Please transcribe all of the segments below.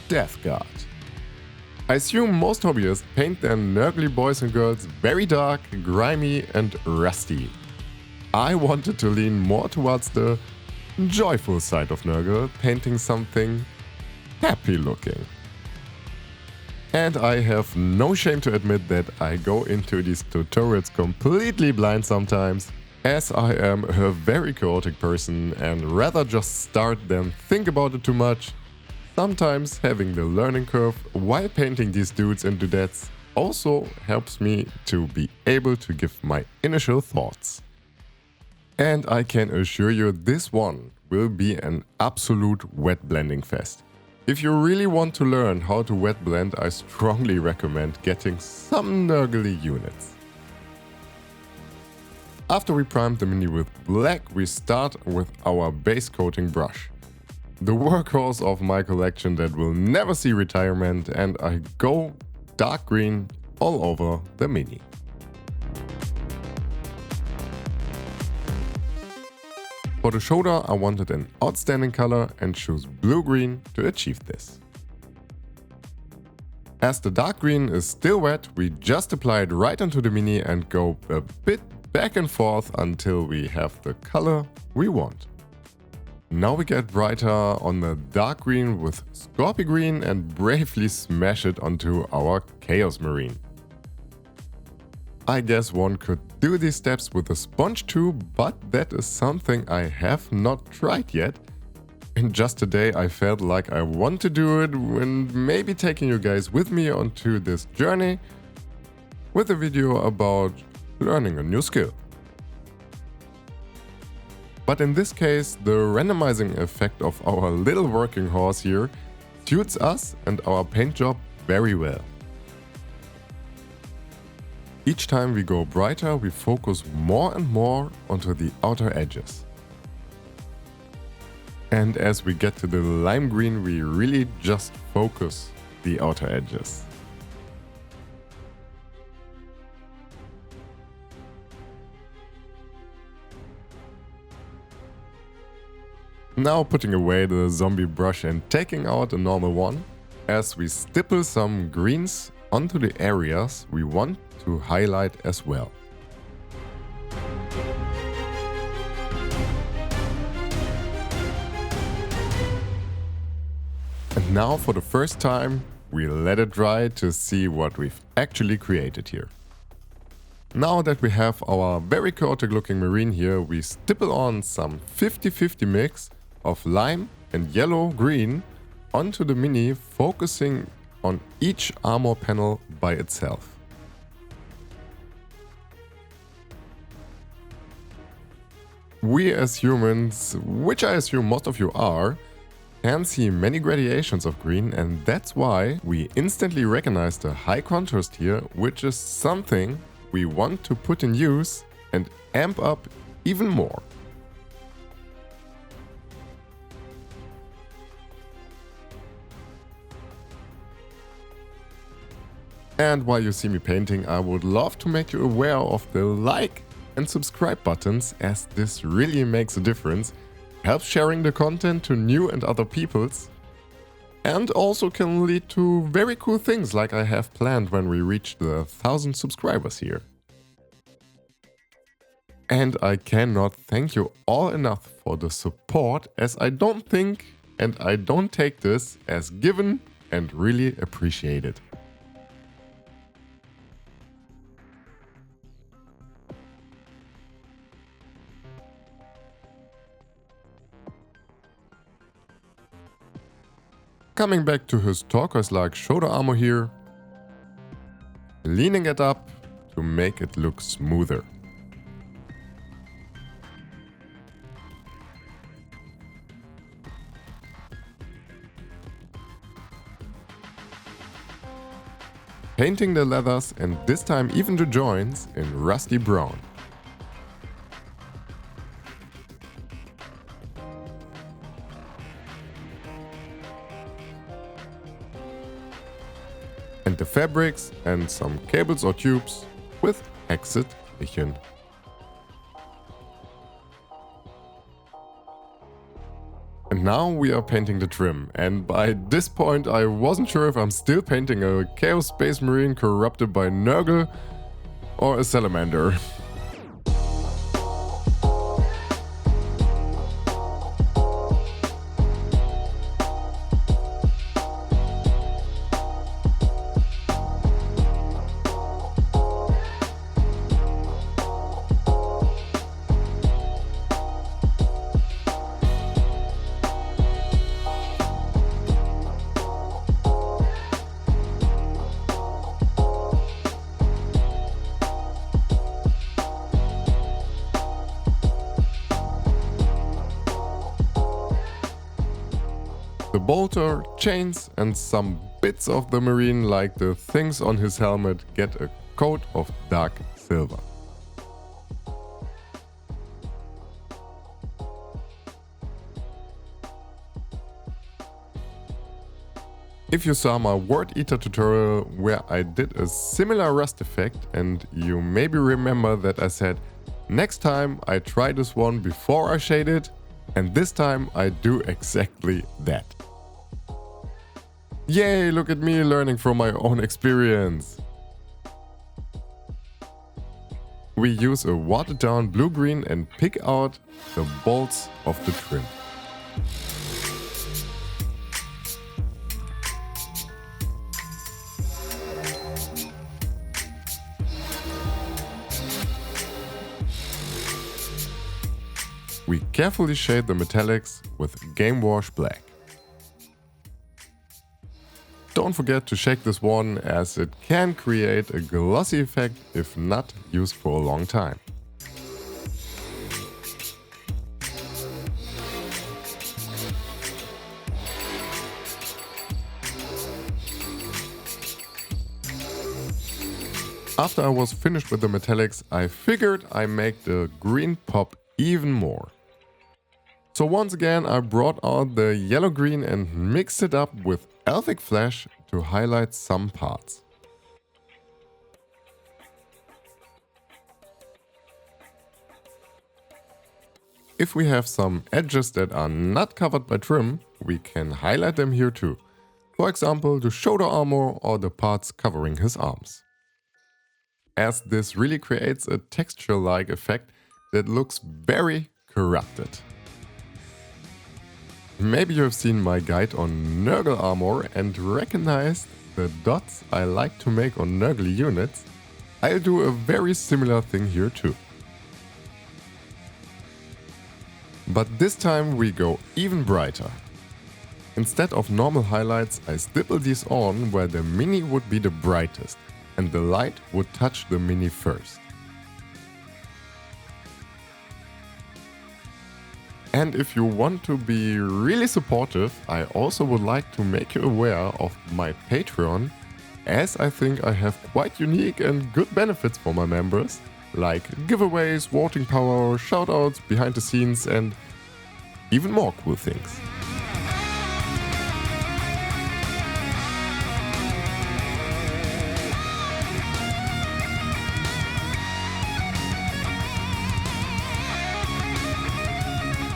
Death Guard. I assume most hobbyists paint their nurgly boys and girls very dark, grimy and rusty. I wanted to lean more towards the joyful side of Nurgle, painting something happy looking. And I have no shame to admit that I go into these tutorials completely blind sometimes, as I am a very chaotic person and rather just start than think about it too much. Sometimes having the learning curve while painting these dudes and dudettes also helps me to be able to give my initial thoughts. And I can assure you this one will be an absolute wet blending fest. If you really want to learn how to wet blend, I strongly recommend getting some nurgly units. After we primed the mini with black, we start with our base coating brush. The workhorse of my collection that will never see retirement, and I go dark green all over the mini. For the shoulder I wanted an outstanding color and chose blue-green to achieve this. As the dark green is still wet, we just apply it right onto the mini and go a bit back and forth until we have the color we want. Now we get brighter on the dark green with Scorpy green and bravely smash it onto our Chaoskvn. I guess one could do these steps with a sponge too, but that is something I have not tried yet. And just today I felt like I want to do it when maybe taking you guys with me onto this journey with a video about learning a new skill. But in this case, the randomizing effect of our little working horse here suits us and our paint job very well. Each time we go brighter, we focus more and more onto the outer edges. And as we get to the lime green, we really just focus the outer edges. Now putting away the zombie brush and taking out a normal one, as we stipple some greens onto the areas we want to highlight as well. And now for the first time, we let it dry to see what we've actually created here. Now that we have our very chaotic looking marine here, we stipple on some 50-50 mix of lime and yellow-green onto the mini, focusing on each armor panel by itself. We as humans, which I assume most of you are, can see many gradations of green, and that's why we instantly recognize the high contrast here, which is something we want to put in use and amp up even more. And while you see me painting, I would love to make you aware of the like and subscribe buttons, as this really makes a difference, helps sharing the content to new and other peoples, and also can lead to very cool things like I have planned when we reach the 1,000 subscribers here. And I cannot thank you all enough for the support, as I don't think and I don't take this as given and really appreciate it. Coming back to his turquoise-like shoulder armor here, leaning it up to make it look smoother. Painting the leathers and this time even the joints in rusty brown. And the fabrics and some cables or tubes with Hexed now we are painting the trim, and by this point I wasn't sure if I'm still painting a Chaos Space Marine corrupted by nurgle or a salamander. The bolter, chains and some bits of the marine like the things on his helmet get a coat of dark silver. If you saw my Word Eater tutorial where I did a similar rust effect, and you maybe remember that I said next time I try this one before I shade it, and this time I do exactly that. Yay, look at me learning from my own experience. We use a watered down blue-green and pick out the bolts of the trim. We carefully shade the metallics with Game Wash Black. Don't forget to shake this one, as it can create a glossy effect if not used for a long time. After I was finished with the metallics, I figured I make the green pop even more. So once again I brought out the yellow-green and mixed it up with Elfic Flash to highlight some parts. If we have some edges that are not covered by trim, we can highlight them here too. For example, the shoulder armor or the parts covering his arms. As this really creates a texture-like effect that looks very corrupted. Maybe you have seen my guide on nurgle armor and recognized the dots I like to make on nurgle units. I'll do a very similar thing here too. But this time we go even brighter. Instead of normal highlights, I stipple these on where the mini would be the brightest and the light would touch the mini first. And if you want to be really supportive, I also would like to make you aware of my Patreon, as I think I have quite unique and good benefits for my members, like giveaways, voting power, shoutouts, behind the scenes and even more cool things.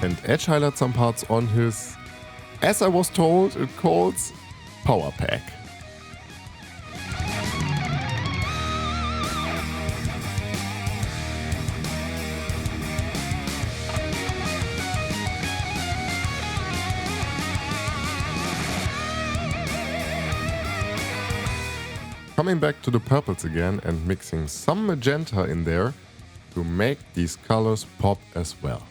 And edge highlight some parts on his, as I was told, it calls power pack. Coming back to the purples again and mixing some magenta in there to make these colors pop as well.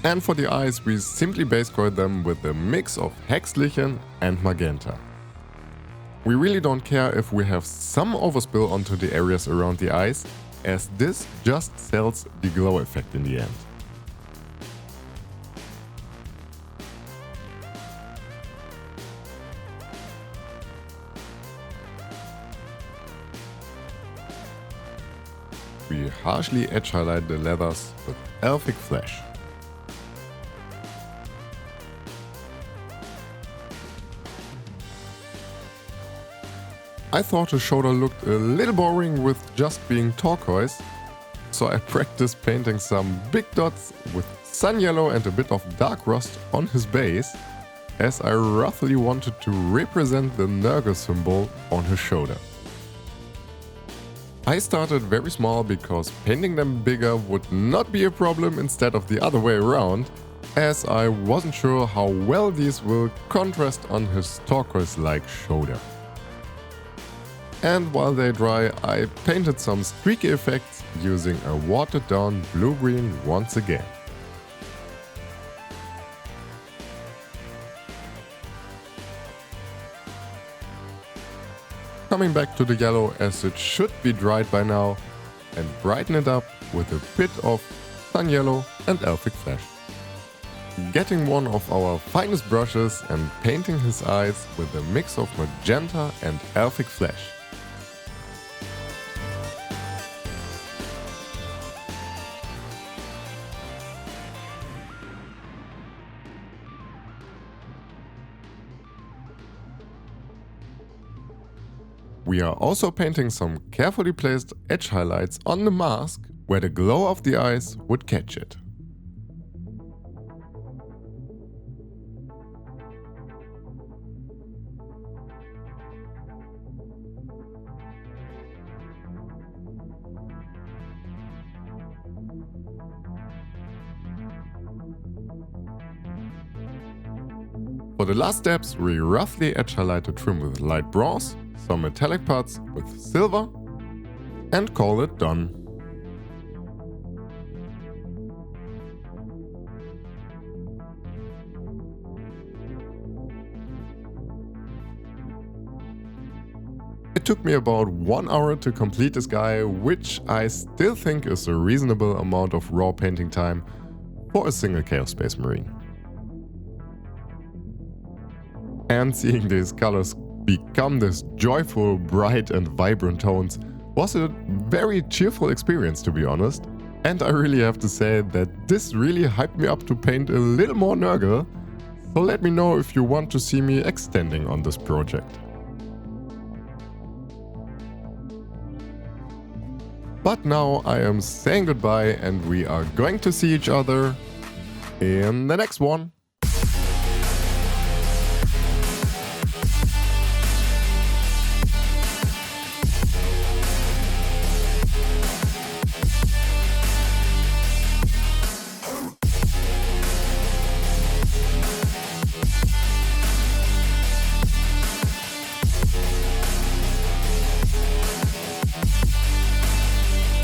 And for the eyes, we simply base color them with a mix of Hexed Lichen and Magenta. We really don't care if we have some overspill onto the areas around the eyes, as this just sells the glow effect in the end. We harshly edge highlight the leathers with Elfic Flash. I thought the shoulder looked a little boring with just being turquoise, So I practiced painting some big dots with sun yellow and a bit of dark rust on his base, as I roughly wanted to represent the nurgle symbol on his shoulder. I started very small because painting them bigger would not be a problem instead of the other way around, as I wasn't sure how well these will contrast on his turquoise-like shoulder. And while they dry, I painted some streaky effects using a watered down blue-green once again. Coming back to the yellow, as it should be dried by now, and brighten it up with a bit of sun yellow and Elfic flesh. Getting one of our finest brushes and painting his eyes with a mix of magenta and Elfic flesh. We are also painting some carefully placed edge highlights on the mask where the glow of the eyes would catch it. For the last steps, we roughly edge highlight the trim with light bronze, some metallic parts with silver, and call it done. It took me about 1 hour to complete this guy, which I still think is a reasonable amount of raw painting time for a single Chaos Space Marine. And seeing these colors become this joyful, bright and vibrant tones was a very cheerful experience, to be honest. And I really have to say that this really hyped me up to paint a little more nurgle, so let me know if you want to see me extending on this project. But now I am saying goodbye and we are going to see each other in the next one.